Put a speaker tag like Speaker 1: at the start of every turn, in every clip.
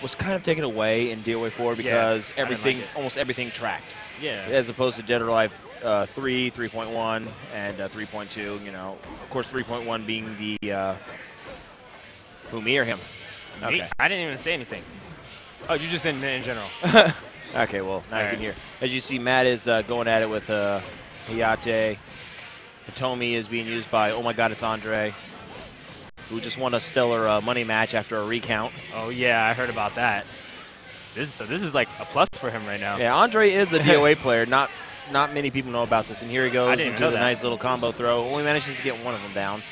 Speaker 1: was kind of taken away in DOA4 because almost everything tracked.
Speaker 2: Yeah.
Speaker 1: As opposed to Dead or Alive 3, 3.1, and 3.2. You know, of course, 3.1 being the who, me or him?
Speaker 2: Me?
Speaker 1: Okay.
Speaker 2: I didn't even say anything. Oh, you just didn't in general.
Speaker 1: Okay, well, now you can hear. As you see, Matt is going at it with Hayate. Hitomi is being used by, oh my god, it's Andre, who just won a stellar money match after a recount.
Speaker 2: Oh, yeah, I heard about that. This is like a plus for him right now.
Speaker 1: Yeah, Andre is the DOA player. Not many people know about this. And here he goes into the nice little combo throw. Only manages to get one of them down.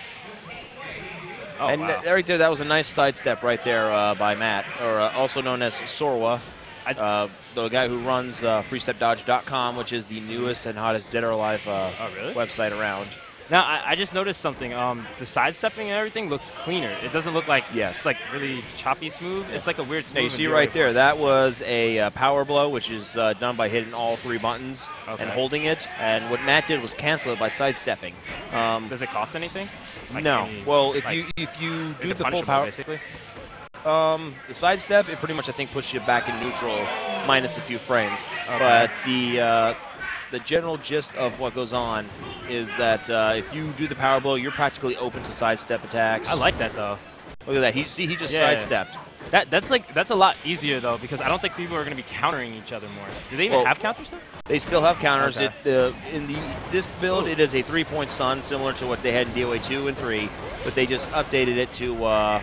Speaker 2: Oh,
Speaker 1: and
Speaker 2: wow.
Speaker 1: right there, that was a nice sidestep right there by Matt, or also known as SorWah, the guy who runs freestepdodge.com, which is the newest and hottest Dead or Alive website around.
Speaker 2: Now, I just noticed something. The sidestepping and everything looks cleaner. It doesn't look like it's like really choppy smooth. It's like a weird smooth.
Speaker 1: Hey, you see right there, that was a power blow, which is done by hitting all 3 buttons and holding it. And what Matt did was cancel it by sidestepping.
Speaker 2: Does it cost anything? Like
Speaker 1: no. Well, if you do the full power,
Speaker 2: basically.
Speaker 1: The sidestep, it pretty much I think puts you back in neutral, minus a few frames.
Speaker 2: Okay.
Speaker 1: But the general gist of what goes on is that if you do the power blow, you're practically open to sidestep attacks.
Speaker 2: I like that though.
Speaker 1: Look at that. He just sidestepped.
Speaker 2: That's a lot easier though, because I don't think people are going to be countering each other more. Do they even have counters though?
Speaker 1: They still have counters.
Speaker 2: Okay.
Speaker 1: In this build, it is a 3-point stun, similar to what they had in DOA 2 and 3, but they just updated it to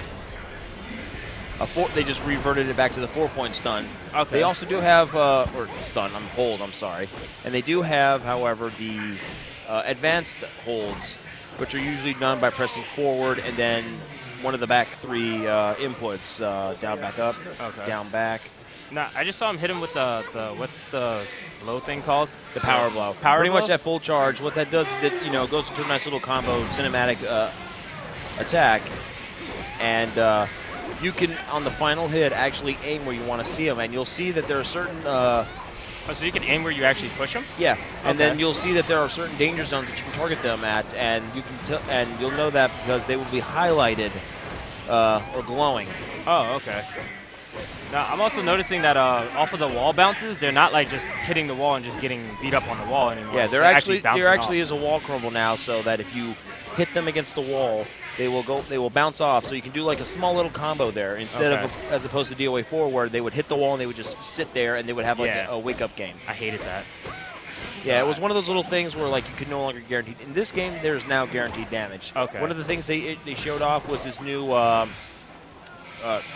Speaker 1: they just reverted it back to the 4-point stun.
Speaker 2: Okay.
Speaker 1: They also do have or stun. Hold. I'm sorry. And they do have, however, the advanced holds, which are usually done by pressing forward and then one of the back 3 inputs, down, back, up, down, back.
Speaker 2: Now, I just saw him hit him with the what's the low thing called?
Speaker 1: The power blow. Pretty much at full charge. What that does is it goes into a nice little combo cinematic attack, and you can on the final hit actually aim where you want to see him, and you'll see that there are certain.
Speaker 2: So you can aim where you actually push them?
Speaker 1: Yeah, and then you'll see that there are certain danger zones that you can target them at, and you can and you'll know that because they will be highlighted or glowing.
Speaker 2: Oh, okay. Now, I'm also noticing that off of the wall bounces, they're not like just hitting the wall and just getting beat up on the wall anymore.
Speaker 1: Yeah, there actually is a wall crumble now, so that if you hit them against the wall, they will bounce off. So you can do like a small little combo there instead of as opposed to DOA4 where they would hit the wall and they would just sit there and they would have like a wake up game.
Speaker 2: I hated that.
Speaker 1: Yeah, it was one of those little things where like you could no longer guarantee. In this game, there's now guaranteed damage.
Speaker 2: Okay.
Speaker 1: One of the things they showed off was this new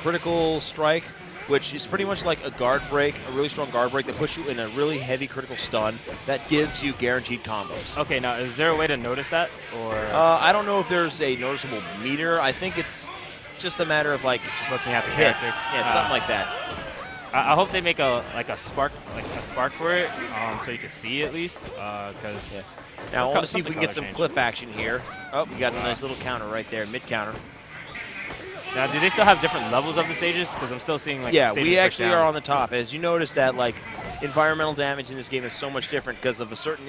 Speaker 1: critical strike, which is pretty much like a guard break, a really strong guard break that puts you in a really heavy critical stun that gives you guaranteed combos.
Speaker 2: Okay, now is there a way to notice that? Or
Speaker 1: I don't know if there's a noticeable meter. I think it's just a matter of like
Speaker 2: just looking at the
Speaker 1: hits.
Speaker 2: character.
Speaker 1: Yeah, something like that.
Speaker 2: I hope they make a spark for it, so you can see at least.
Speaker 1: Now I want to see if we can get some cliff action here. Oh, we got a nice little counter right there, mid counter.
Speaker 2: Now, do they still have different levels of the stages? Because I'm still seeing like
Speaker 1: we actually are on the top. As you notice that like environmental damage in this game is so much different because of a certain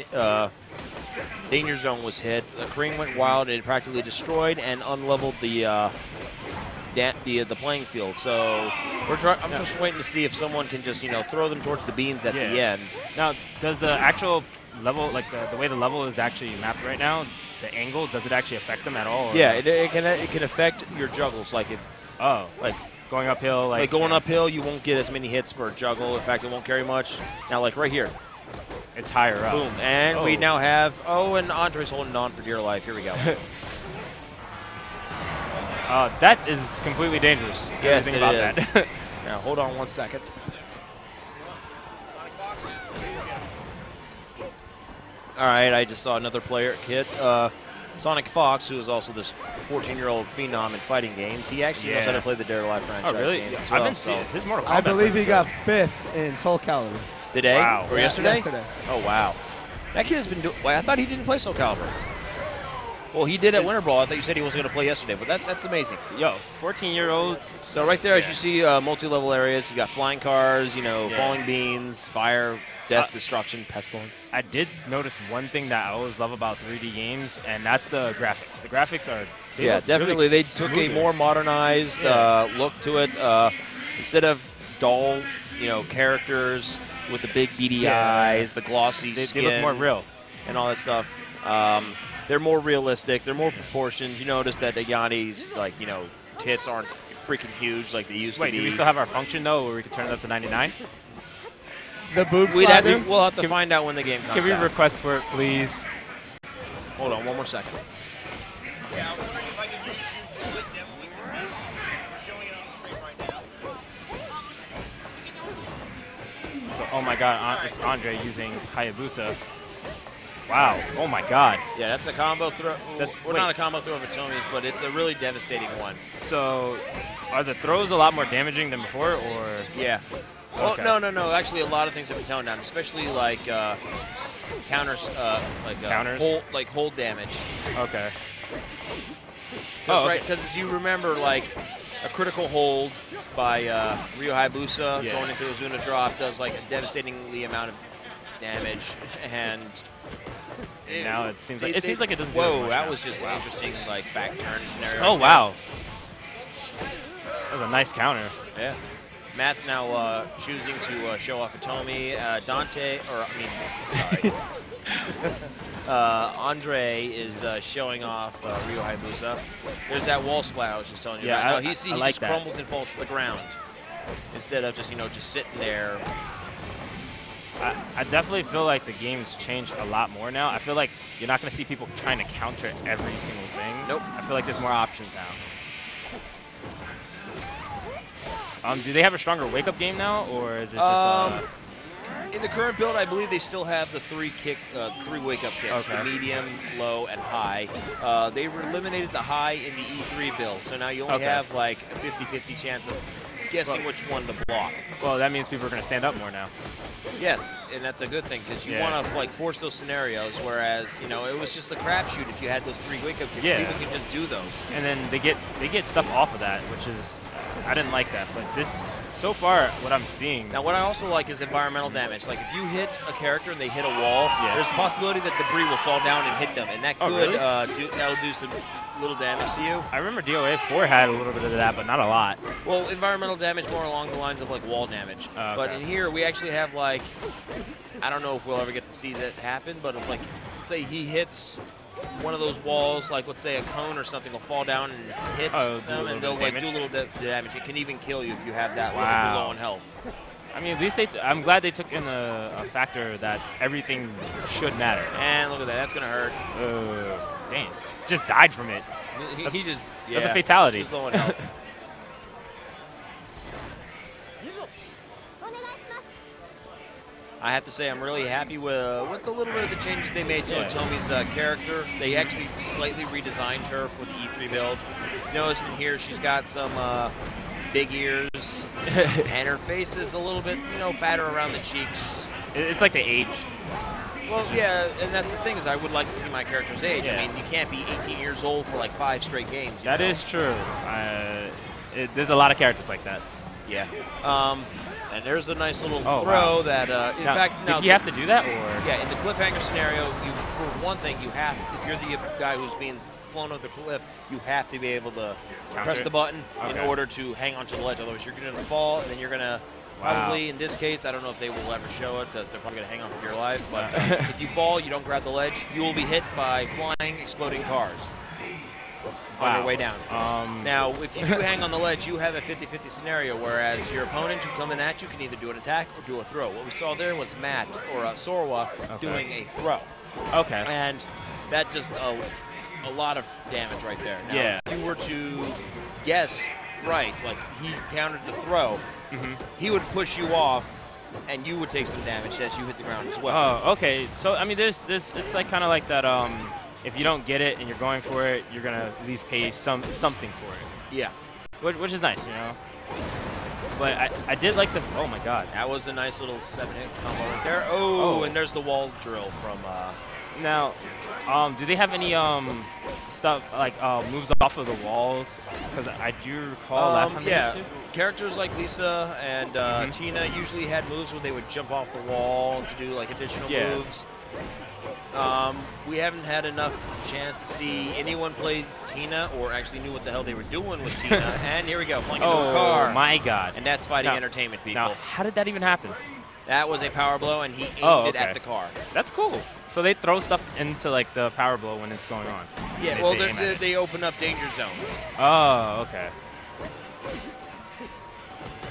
Speaker 1: danger zone was hit. The Kareem went wild and it practically destroyed and unleveled the playing field. So I'm just waiting to see if someone can just throw them towards the beams at the end.
Speaker 2: Now, does the actual level, like the way the level is actually mapped right now, the angle, does it actually affect them at all? Or?
Speaker 1: Yeah, it can affect your juggles. Like like
Speaker 2: going uphill.
Speaker 1: Like going uphill, you won't get as many hits for a juggle. In fact, it won't carry much. Now, like right here,
Speaker 2: it's higher up.
Speaker 1: Boom, and we now have and Andre's holding on for dear life. Here we go.
Speaker 2: That is completely dangerous.
Speaker 1: Yes, it is. That. Now, hold on 1 second. All right, I just saw another player kid, Sonic Fox, who is also this 14-year-old phenom in fighting games. He actually knows how to play the Dead or Alive franchise.
Speaker 2: Oh, really?
Speaker 1: Games as
Speaker 2: I've
Speaker 1: well,
Speaker 2: been seeing his Mortal Kombat.
Speaker 3: I believe he got 5th in Soul Calibur.
Speaker 1: Today?
Speaker 2: Wow.
Speaker 1: Or yesterday?
Speaker 3: Yesterday.
Speaker 1: Oh, wow. That kid has been doing. I thought he didn't play Soul Calibur. Well, he did at Winter Brawl. I thought you said he wasn't going to play yesterday, but that's amazing.
Speaker 2: Yo, 14-year-old.
Speaker 1: So right there, as you see, multi-level areas. You got flying cars, falling beams, fire, death, destruction, pestilence.
Speaker 2: I did notice one thing that I always love about 3D games, and that's the graphics. The graphics are
Speaker 1: definitely.
Speaker 2: Really
Speaker 1: they took a more modernized look to it. Instead of dull, characters with the big beady eyes, the glossy skin.
Speaker 2: They look more real.
Speaker 1: And all that stuff. They're more realistic. They're more proportioned. You notice that Yanni's, tits aren't freaking huge like they used to be.
Speaker 2: Wait, do we still have our function, though, where we can turn it up to 99?
Speaker 3: The boob slider?
Speaker 1: We'll have to find out when the game comes out.
Speaker 2: Can we request for it, please?
Speaker 1: Hold on, one more second.
Speaker 4: Yeah, I was wondering if I could just shoot with them. Showing it on the screen right now.
Speaker 2: So, oh my god, it's Andre using Hayabusa. Wow, oh my god.
Speaker 1: Yeah, that's a combo throw. Well, not a combo throw of Atomi's, but it's a really devastating one.
Speaker 2: So, are the throws a lot more damaging than before, or?
Speaker 1: Yeah.
Speaker 2: Okay.
Speaker 1: Well, no. Actually, a lot of things have been toned down, especially like counters,
Speaker 2: counters?
Speaker 1: Hold damage.
Speaker 2: Okay.
Speaker 1: Right, because as you remember, like a critical hold by Ryo Hayabusa going into a Zuna drop does like a devastatingly amount of damage, and
Speaker 2: now it seems like it doesn't.
Speaker 1: Whoa, that was just an interesting like back turn scenario.
Speaker 2: Oh wow, that was a nice counter.
Speaker 1: Yeah. Matt's now choosing to show off Atomi. Andre is showing off Ryo Hayabusa. There's that wall splat I was just telling you about. No, he
Speaker 2: like
Speaker 1: just
Speaker 2: that.
Speaker 1: crumbles and falls to the ground instead of just just sitting there.
Speaker 2: I definitely feel like the game's changed a lot more now. I feel like you're not going to see people trying to counter every single thing.
Speaker 1: Nope.
Speaker 2: I feel like there's more options now. Do they have a stronger wake-up game now, or is it just?
Speaker 1: In the current build, I believe they still have the three wake-up kicks:
Speaker 2: Okay.
Speaker 1: the medium, low, and high. They eliminated the high in the E3 build, so now you only have like a 50-50 chance of guessing which one to block.
Speaker 2: Well, that means people are going to stand up more now.
Speaker 1: Yes, and that's a good thing because you want to force those scenarios. Whereas it was just a crapshoot if you had those three wake-up kicks.
Speaker 2: Yeah.
Speaker 1: People can just do those.
Speaker 2: And then they get stuff off of that, which is I didn't like that. But this so far, what I'm seeing.
Speaker 1: Now, what I also like is environmental damage. Like if you hit a character and they hit a wall, there's a possibility that debris will fall down and hit them, and that could that'll do some little damage to you.
Speaker 2: I remember DOA5 had a little bit of that, but not a lot.
Speaker 1: Well, environmental damage more along the lines of like wall damage.
Speaker 2: Okay.
Speaker 1: But in here, we actually have like, I don't know if we'll ever get to see that happen, but if, like, say he hits one of those walls, like let's say a cone or something will fall down and hit them, and they'll like do a little damage. It can even kill you if you have that if you're low on health.
Speaker 2: I mean, at least I'm glad they took in a factor that everything should matter.
Speaker 1: And look at that, that's gonna hurt.
Speaker 2: Dang, just died from it.
Speaker 1: He just
Speaker 2: that's a fatality.
Speaker 1: He's low on health. I have to say I'm really happy with the little bit of the changes they made to Atomi's character. They actually slightly redesigned her for the E3 build. Notice in here she's got some big ears, and her face is a little bit, fatter around the cheeks.
Speaker 2: It's like they aged.
Speaker 1: Well, yeah, and that's the thing is I would like to see my character's age. I mean, you can't be 18 years old for like 5 straight games.
Speaker 2: That is true. There's a lot of characters like that.
Speaker 1: Yeah. And there's a nice little throw that, in fact,
Speaker 2: did he have to do that, or?
Speaker 1: Yeah, in the cliffhanger scenario, for one thing, you have, if you're the guy who's being flown off the cliff, you have to be able to press the button in order to hang onto the ledge. Otherwise, you're going to fall, and then you're going to probably, in this case, I don't know if they will ever show it because they're probably going to hang on for your life. But if you fall, you don't grab the ledge, you will be hit by flying, exploding cars on your way down. Now, if you do hang on the ledge, you have a 50-50 scenario, whereas your opponent who coming at you can either do an attack or do a throw. What we saw there was Matt, or SorWah, doing a throw.
Speaker 2: Okay.
Speaker 1: And that just a lot of damage right there. Now, if you were to guess right, like he countered the throw, he would push you off, and you would take some damage as you hit the ground as well.
Speaker 2: Oh, okay. So, I mean, it's like kind of like that, if you don't get it and you're going for it, you're going to at least pay something for it.
Speaker 1: Yeah.
Speaker 2: Which is nice, But I did like the, oh my god.
Speaker 1: That was a nice little 7-hit combo right there. Oh, and there's the wall drill from...
Speaker 2: Now, do they have any stuff like moves off of the walls? Because I do recall last time.
Speaker 1: Yeah, characters like Lisa and Tina usually had moves where they would jump off the wall to do like additional moves. We haven't had enough chance to see anyone play Tina or actually knew what the hell they were doing with Tina. And here we go, flying into a car.
Speaker 2: Oh my God!
Speaker 1: And that's fighting entertainment, people.
Speaker 2: Now, how did that even happen?
Speaker 1: That was a power blow, and he aimed it at the car.
Speaker 2: That's cool. So they throw stuff into like the power blow when it's going on.
Speaker 1: Yeah, well, they open up danger zones.
Speaker 2: Oh, okay.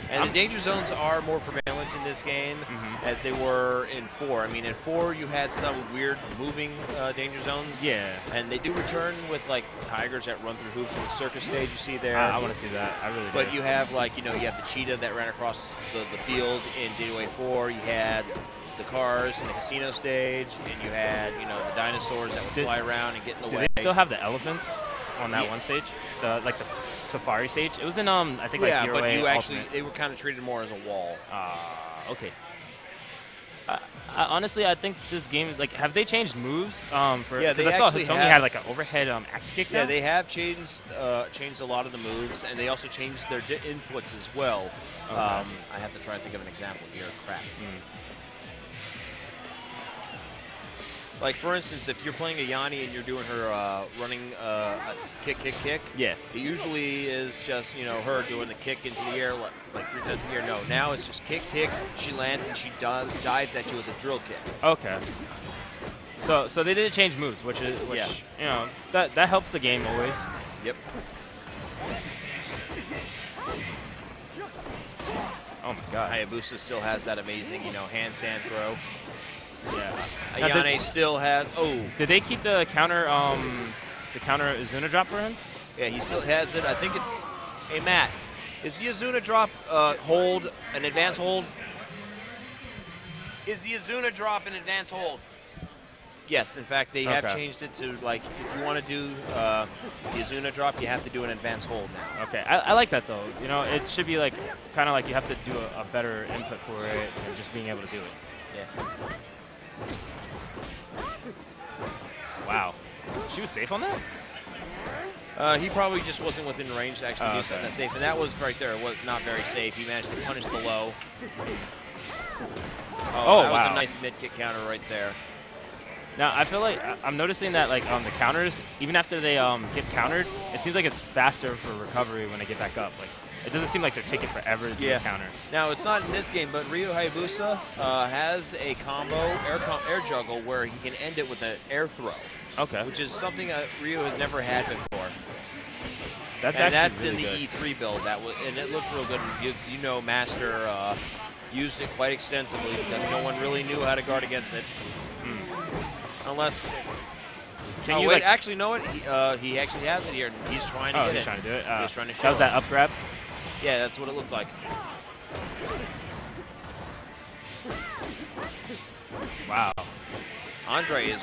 Speaker 1: And the danger zones are more prevalent in this game as they were in 4. I mean, in 4 you had some weird moving danger zones.
Speaker 2: Yeah.
Speaker 1: And they do return with like tigers that run through hoops in the circus stage you see there.
Speaker 2: I want to see that. I really do.
Speaker 1: But you have like, you have the cheetah that ran across the field in DOA5. You had the cars in the casino stage, and you had, the dinosaurs that would fly around and get in the way.
Speaker 2: Do they still have the elephants on that one stage? The safari stage? It was in I think like DOA
Speaker 1: but you actually
Speaker 2: Ultimate.
Speaker 1: they were kind of treated more as a wall.
Speaker 2: Okay. Honestly, I think this game is like, have they changed moves? Because I saw Hitomi had like an overhead axe kick.
Speaker 1: Yeah, they have changed a lot of the moves, and they also changed their inputs as well.
Speaker 2: Okay.
Speaker 1: I have to try and think of an example here. Crap. Like, for instance, if you're playing a Yanni and you're doing her running a kick,
Speaker 2: yeah,
Speaker 1: it usually is just, her doing the kick into the air, like 3 times in the air. No, now it's just kick, she lands, and she dives at you with a drill kick.
Speaker 2: Okay. So they did change moves, which that helps the game always.
Speaker 1: Yep.
Speaker 2: Oh, my God.
Speaker 1: Hayabusa still has that amazing, handstand throw.
Speaker 2: Yeah.
Speaker 1: Ayane still has. Oh.
Speaker 2: Did they keep the counter Izuna drop for him?
Speaker 1: Yeah, he still has it. I think it's. Hey, Matt, is the Izuna drop hold an advance hold? Is the Izuna drop an advance hold? Yes, in fact, they have changed it to, like, if you want to do the Izuna drop, you have to do an advance hold now.
Speaker 2: Okay, I like that, though. It should be, like, kind of like you have to do a better input for it than just being able to do it.
Speaker 1: Yeah.
Speaker 2: Wow. She was safe on that?
Speaker 1: He probably just wasn't within range to actually do something that's safe. And that was right there. It was not very safe. He managed to punish the low. Oh, that was a nice mid-kick counter right there.
Speaker 2: Now, I feel like I'm noticing that, like, on the counters, even after they get countered, it seems like it's faster for recovery when they get back up. Like, it doesn't seem like they're taking forever to do a counter. Now,
Speaker 1: it's not in this game, but Ryu Hayabusa has a combo, air juggle, where he can end it with an air throw.
Speaker 2: Okay.
Speaker 1: Which is something Ryu has never had before.
Speaker 2: That's
Speaker 1: really
Speaker 2: in
Speaker 1: the E3 build, and it looked real good. Master used it quite extensively because no one really knew how to guard against it. Unless... actually, no, he actually has it here. He's trying to get it.
Speaker 2: He's trying to do it?
Speaker 1: He's trying to show
Speaker 2: that was that up grab?
Speaker 1: Yeah, that's what it looked like.
Speaker 2: Wow.
Speaker 1: Andre is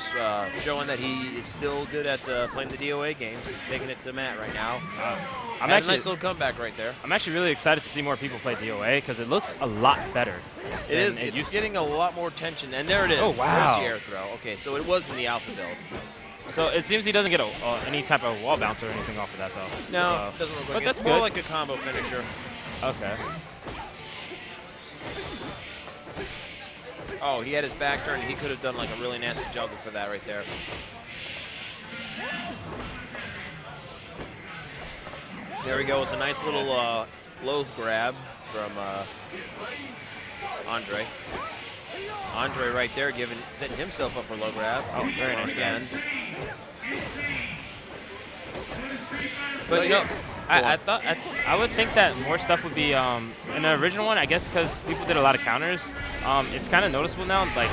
Speaker 1: showing that he is still good at playing the DOA games. He's taking it to Matt right now.
Speaker 2: A
Speaker 1: nice little comeback right there.
Speaker 2: I'm actually really excited to see more people play DOA because it looks a lot better.
Speaker 1: It is. It's getting a lot more tension. And there it is.
Speaker 2: Oh, wow.
Speaker 1: There's the air throw. Okay, so it was in the alpha build.
Speaker 2: So it seems he doesn't get any type of wall bounce or anything off of that, though.
Speaker 1: No, it doesn't look like
Speaker 2: but
Speaker 1: it.
Speaker 2: That's
Speaker 1: more
Speaker 2: good.
Speaker 1: like a combo finisher.
Speaker 2: Okay.
Speaker 1: Oh, he had his back turn. He could have done like a really nasty juggle for that right there. There we go. It's a nice little low grab from Andre. Andre right there setting himself up for low grab.
Speaker 2: Oh, very nice again. But you know, I would think that more stuff would be in the original one. I guess because people did a lot of counters. It's kind of noticeable now, like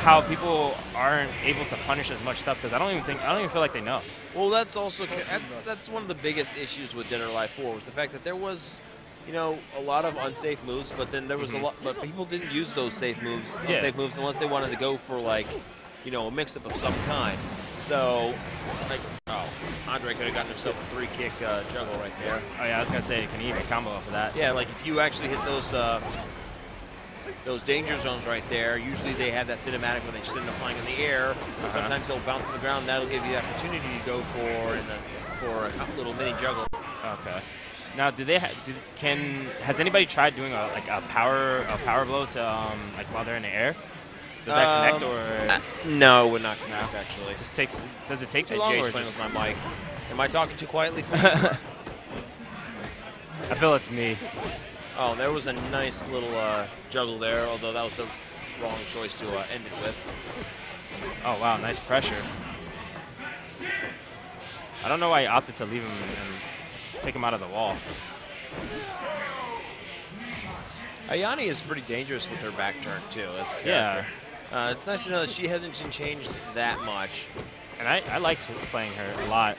Speaker 2: how people aren't able to punish as much stuff because I don't even feel like they know.
Speaker 1: Well, that's also that's one of the biggest issues with Dead or Alive 4 was the fact that there was, a lot of unsafe moves, but then there was a lot, but people didn't use those unsafe moves unless they wanted to go for like, a mix-up of some kind. So, like, Andre could have gotten himself a 3-kick juggle right there.
Speaker 2: Oh yeah, I was gonna say, can he even combo off of that?
Speaker 1: Yeah, like if you actually hit those those danger zones right there. Usually they have that cinematic when they send them flying in the air. Sometimes they'll bounce on the ground. That'll give you the opportunity to go for a little mini juggle.
Speaker 2: Okay. Now, do they has anybody tried doing a power blow to like while they're in the air? Does that connect or?
Speaker 1: No, it would not connect actually.
Speaker 2: Does it take too long?
Speaker 1: Jay's
Speaker 2: Or
Speaker 1: playing
Speaker 2: just,
Speaker 1: with my mic. Am I talking too quietly for you?
Speaker 2: I feel it's me.
Speaker 1: Oh, there was a nice little juggle there, although that was the wrong choice to end it with.
Speaker 2: Oh wow, nice pressure. I don't know why he opted to leave him and take him out of the wall.
Speaker 1: Ayani is pretty dangerous with her back turn too as a character.
Speaker 2: Yeah.
Speaker 1: It's nice to know that she hasn't changed that much.
Speaker 2: And I liked playing her a lot.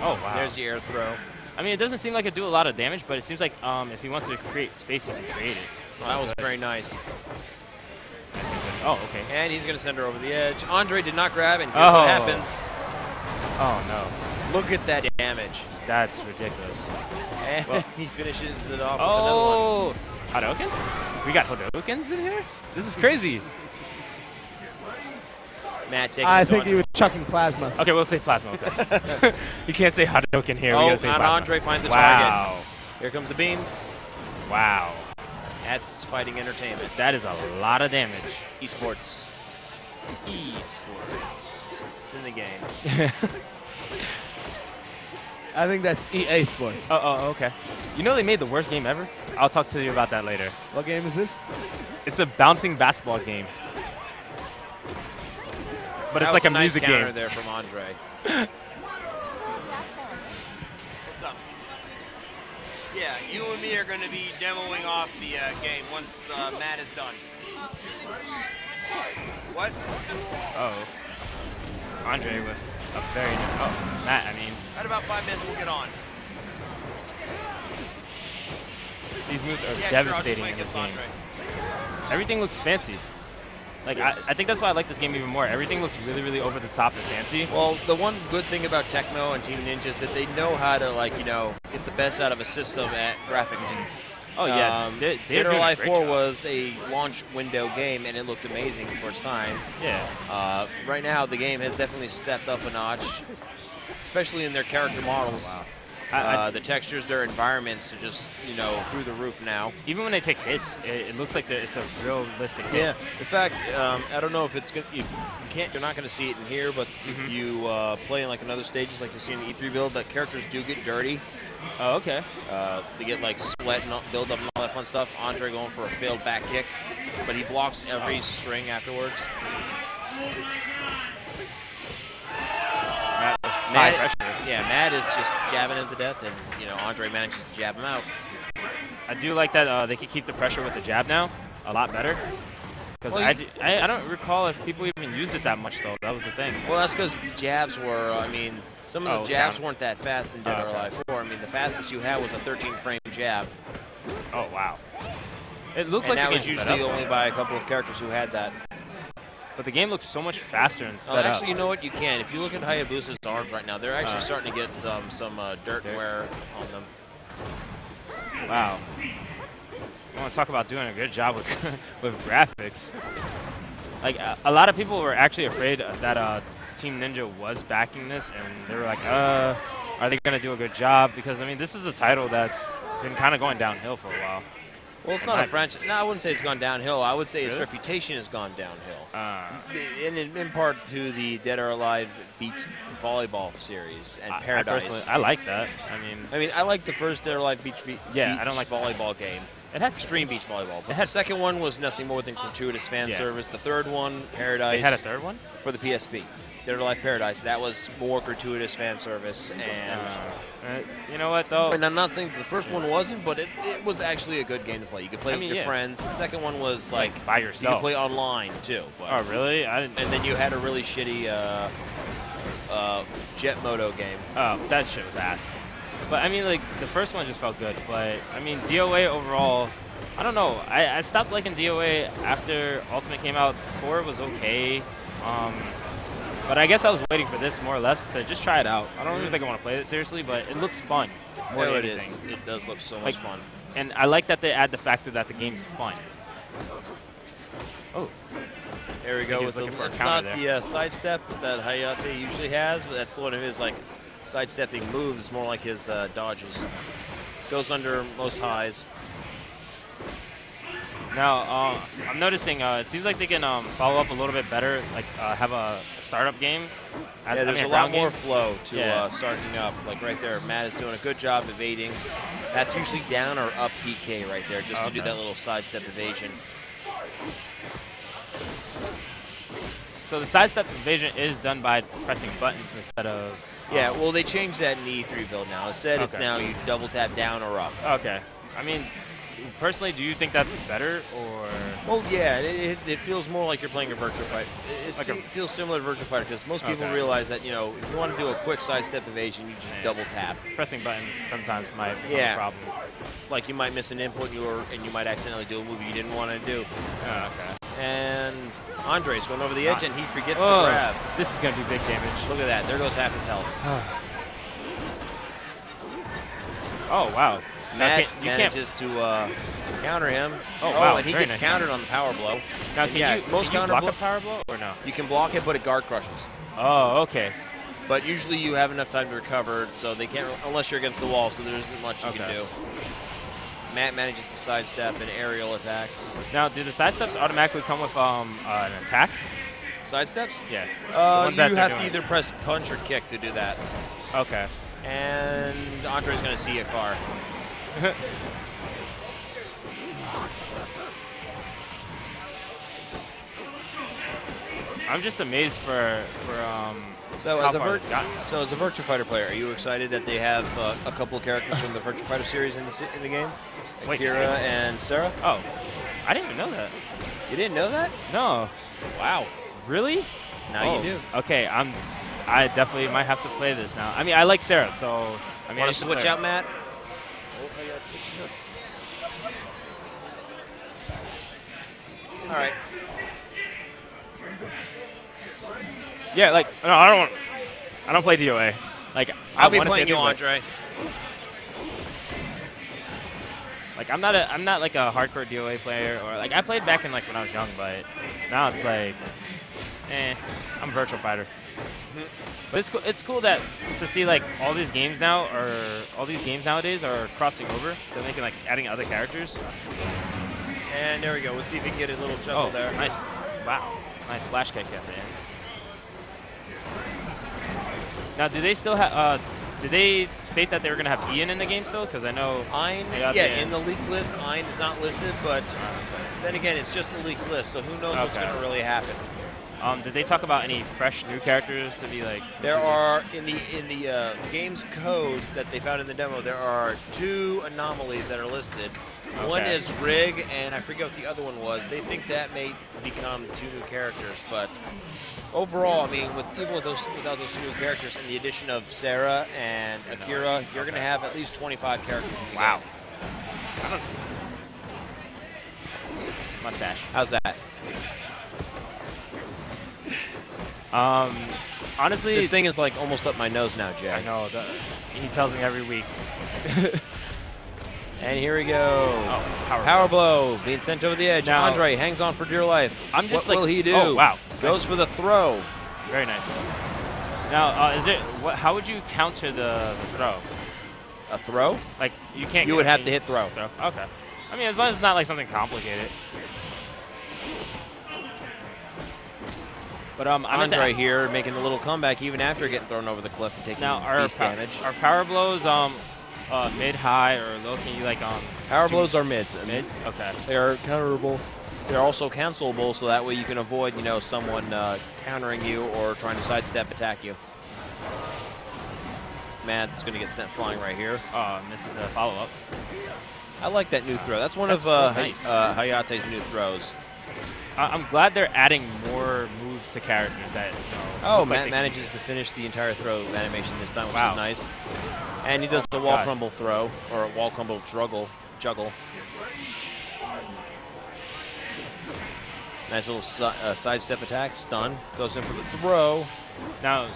Speaker 2: Oh wow.
Speaker 1: There's the air throw.
Speaker 2: I mean, it doesn't seem like it do a lot of damage, but it seems like if he wants to create space, he can create it.
Speaker 1: Well, that was very nice.
Speaker 2: Oh, okay.
Speaker 1: And he's going to send her over the edge. Andre did not grab, and here's what happens.
Speaker 2: Oh, no.
Speaker 1: Look at that damage.
Speaker 2: That's ridiculous.
Speaker 1: And
Speaker 2: well,
Speaker 1: he finishes it off with another one.
Speaker 2: Hadouken? We got Hadoukens in here? This is crazy.
Speaker 1: Matt taking
Speaker 3: I think he was chucking plasma.
Speaker 2: Okay, we'll say plasma. Okay. You can't say Hadouken here.
Speaker 1: Oh,
Speaker 2: we gotta say plasma.
Speaker 1: Andre finds a
Speaker 2: wow.
Speaker 1: target. Here comes the beam.
Speaker 2: Wow.
Speaker 1: That's fighting entertainment.
Speaker 2: That is a lot of damage.
Speaker 1: Esports.
Speaker 2: Esports.
Speaker 1: It's in the game.
Speaker 3: I think that's EA Sports.
Speaker 2: Oh, okay. You know they made the worst game ever? I'll talk to you about that later.
Speaker 3: What game is this?
Speaker 2: It's a bouncing basketball game. But
Speaker 1: that
Speaker 2: it's
Speaker 1: was
Speaker 2: like a
Speaker 1: nice
Speaker 2: music
Speaker 1: counter
Speaker 2: game.
Speaker 1: there from Andre.
Speaker 4: What's up? Yeah, you and me are going to be demoing off the game once Matt is done. What?
Speaker 2: Oh. Andre with a very... Oh, Matt, I mean...
Speaker 4: At about 5 minutes, we'll get on.
Speaker 2: These moves are
Speaker 4: Yeah,
Speaker 2: devastating
Speaker 4: sure,
Speaker 2: in this
Speaker 4: I'll
Speaker 2: game.
Speaker 4: just Andre.
Speaker 2: Everything looks fancy. Like, I think that's why I like this game even more. Everything looks really, really over the top and fancy.
Speaker 1: Well, the one good thing about Tecmo and Team Ninja is that they know how to, like, you know, get the best out of a system at graphics.
Speaker 2: Oh, yeah.
Speaker 1: Dead or Alive 4 was a launch window game, and it looked amazing for its time.
Speaker 2: Yeah.
Speaker 1: Right now, the game has definitely stepped up a notch, especially in their character models.
Speaker 2: Wow.
Speaker 1: The textures, their environments are just, you know, through the roof now.
Speaker 2: Even when they take hits, it looks like it's a realistic hit.
Speaker 1: Yeah. In fact, I don't know if it's good. You're not going to see it in here, but if you play in like another stages, like you see in the E3 build, that characters do get dirty.
Speaker 2: Oh, okay.
Speaker 1: They get like sweat and build up and all that fun stuff. Andre going for a failed back kick, but he blocks every string afterwards. Matt is just jabbing him to death, and you know Andre manages to jab him out.
Speaker 2: I do like that they can keep the pressure with the jab now a lot better. Because I don't recall if people even used it that much though. That was the thing.
Speaker 1: Well, that's because jabs were. I mean, some of the jabs weren't that fast in Dead or Alive 4. I mean, the fastest you had was a 13-frame jab.
Speaker 2: Oh wow. It looks
Speaker 1: and
Speaker 2: like
Speaker 1: that was usually only by a couple of characters who had that.
Speaker 2: But the game looks so much faster and sped
Speaker 1: actually,
Speaker 2: up.
Speaker 1: you know what? You can. If you look at Hayabusa's arms right now, they're actually starting to get some dirt wear on them.
Speaker 2: Wow. I want to talk about doing a good job with graphics. Like, a lot of people were actually afraid that Team Ninja was backing this, and they were like, are they going to do a good job? Because, I mean, this is a title that's been kind of going downhill for a while.
Speaker 1: Well, it's not a franchise. No, I wouldn't say it's gone downhill. I would say its reputation has gone downhill. In part to the Dead or Alive beach volleyball series and Paradise.
Speaker 2: I like that. I mean,
Speaker 1: I like the first Dead or Alive beach
Speaker 2: I don't like
Speaker 1: volleyball game.
Speaker 2: It had
Speaker 1: extreme beach volleyball. But the second one was nothing more than gratuitous fan service. The third one, Paradise.
Speaker 2: They had a third one
Speaker 1: for the PSP. Dead or Alive Paradise. That was more gratuitous fan service, and
Speaker 2: you know what though?
Speaker 1: And I'm not saying the first one wasn't, but it was actually a good game to play. You could play with your friends. The second one was like
Speaker 2: by yourself.
Speaker 1: You could play online too. But,
Speaker 2: oh really? I didn't.
Speaker 1: And then you had a really shitty Jet Moto game.
Speaker 2: Oh, that shit was ass. But I mean, like the first one just felt good. But I mean, DOA overall, I don't know. I stopped liking DOA after Ultimate came out. 4 was okay. But But I guess I was waiting for this more or less to just try it out. I don't even think I want to play it seriously, but it looks fun more than anything.
Speaker 1: It does look so much fun.
Speaker 2: And I like that they add the factor that the game's fun. Oh.
Speaker 1: There we go. It's not the sidestep that Hayate usually has, but that's one of his like sidestepping moves. More like his dodges. Goes under most highs.
Speaker 2: Now, I'm noticing it seems like they can follow up a little bit better, like have a startup game.
Speaker 1: Yeah, there's a lot more flow to starting up. Like right there, Matt is doing a good job evading. That's usually down or up PK right there, just to do that little sidestep evasion.
Speaker 2: So the sidestep evasion is done by pressing buttons instead of...
Speaker 1: Yeah, well, they changed that in the E3 build now. Instead, it's now you double tap down or up.
Speaker 2: Okay. I mean, personally, do you think that's better, or...?
Speaker 1: Well, yeah, it feels more like you're playing a Virtua Fighter. It feels similar to Virtua Fighter because most people realize that, you know, if you want to do a quick sidestep evasion, you just double tap.
Speaker 2: Pressing buttons sometimes might become a problem.
Speaker 1: Like you might miss an input and you might accidentally do a move you didn't want to do.
Speaker 2: Okay.
Speaker 1: And Andre's going over the edge and he forgets to grab.
Speaker 2: This is going to be big damage.
Speaker 1: Look at that. There goes half his health.
Speaker 2: Oh, wow.
Speaker 1: Matt manages to counter him. Oh, wow. And he gets countered on the power blow.
Speaker 2: Now, can you block a power blow or no?
Speaker 1: You can block it, but it guard crushes.
Speaker 2: Oh, okay.
Speaker 1: But usually you have enough time to recover, so they can't, unless you're against the wall, so there isn't much you can do. Matt manages to sidestep an aerial attack.
Speaker 2: Now, do the sidesteps automatically come with an attack?
Speaker 1: Sidesteps?
Speaker 2: Yeah.
Speaker 1: You have to either press punch or kick to do that.
Speaker 2: Okay.
Speaker 1: And Andre's going to see a car.
Speaker 2: I'm just amazed for
Speaker 1: So as a Virtua Fighter player, are you excited that they have a couple of characters from the Virtua Fighter series in the game? Akira and Sarah?
Speaker 2: Oh, I didn't even know that.
Speaker 1: You didn't know that?
Speaker 2: No. Wow. Really?
Speaker 1: Now you do.
Speaker 2: Okay, I definitely might have to play this now. I mean, I like Sarah, so I mean.
Speaker 1: Want to switch out, Matt? All right.
Speaker 2: Yeah, like no, I don't play DOA. Like
Speaker 1: I'll be playing you, Andre.
Speaker 2: Like I'm not like a hardcore DOA player, or like I played back in like when I was young, but now it's like, I'm a Virtua Fighter. But it's cool that to see like all these games nowadays are crossing over. They're making like adding other characters.
Speaker 1: And there we go. We'll see if we can get a little juggle there.
Speaker 2: Nice. Wow. Nice flash kick at the end. Now, do they still have? Did they state that they were going to have Ian in the game still? Because I know.
Speaker 1: Ein, in the leaked list, Ein is not listed, but then again, it's just a leaked list, so who knows what's going to really happen.
Speaker 2: Did they talk about any fresh new characters to be like?
Speaker 1: There are in the game's code that they found in the demo. There are 2 anomalies that are listed. Okay. One is Rig, and I forget what the other one was. They think that may become 2 new characters, but overall, I mean, without those 2 new characters and the addition of Sarah and Akira, you're going to have at least 25 characters.
Speaker 2: Wow. Mustache.
Speaker 1: How's that?
Speaker 2: Honestly,
Speaker 1: this thing is like almost up my nose now, Jack.
Speaker 2: I know. He tells me every week.
Speaker 1: And here we go.
Speaker 2: Oh,
Speaker 1: power blow being sent over the edge.
Speaker 2: Now,
Speaker 1: Andre hangs on for dear life.
Speaker 2: I'm just
Speaker 1: what will he do?
Speaker 2: Oh, wow.
Speaker 1: Goes for the throw.
Speaker 2: Very nice. Now, how would you counter the throw?
Speaker 1: A throw?
Speaker 2: Like, you can't.
Speaker 1: You would have to hit throw.
Speaker 2: Okay. I mean, as long as it's not like something complicated. But
Speaker 1: Andre here making a little comeback even after getting thrown over the cliff and taking beast damage.
Speaker 2: Are power blows mid, high, or low? Can you like
Speaker 1: Power blows are mids.
Speaker 2: Mids? Okay.
Speaker 1: They are counterable. They're also cancelable, so that way you can avoid, someone countering you or trying to sidestep attack you. Matt's going to get sent flying right here.
Speaker 2: Misses the follow-up.
Speaker 1: I like that new throw. That's one of Hayate's new throws.
Speaker 2: I'm glad they're adding more moves to characters that,
Speaker 1: Matt manages to finish the entire throw animation this time, which is nice. And he does the wall crumble throw, or wall crumble juggle. Nice little sidestep attack, stun. Goes in for the throw.
Speaker 2: Now,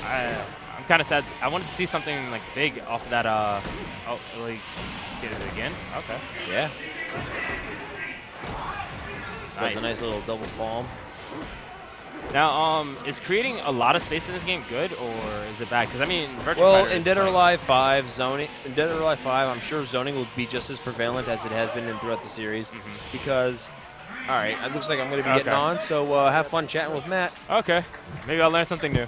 Speaker 2: I'm kind of sad. I wanted to see something like big off of that. Oh, like, get it again? Okay.
Speaker 1: Yeah.
Speaker 2: Nice.
Speaker 1: That's a nice little double palm.
Speaker 2: Now, is creating a lot of space in this game good, or is it bad? Because, I mean, Virtua
Speaker 1: Well,
Speaker 2: Fighter,
Speaker 1: in Dead or Alive 5, zoning. In Dead or Alive 5, I'm sure zoning will be just as prevalent as it has been throughout the series. Because, all right, it looks like I'm going to be getting on. So have fun chatting with Matt.
Speaker 2: Okay. Maybe I'll learn something new.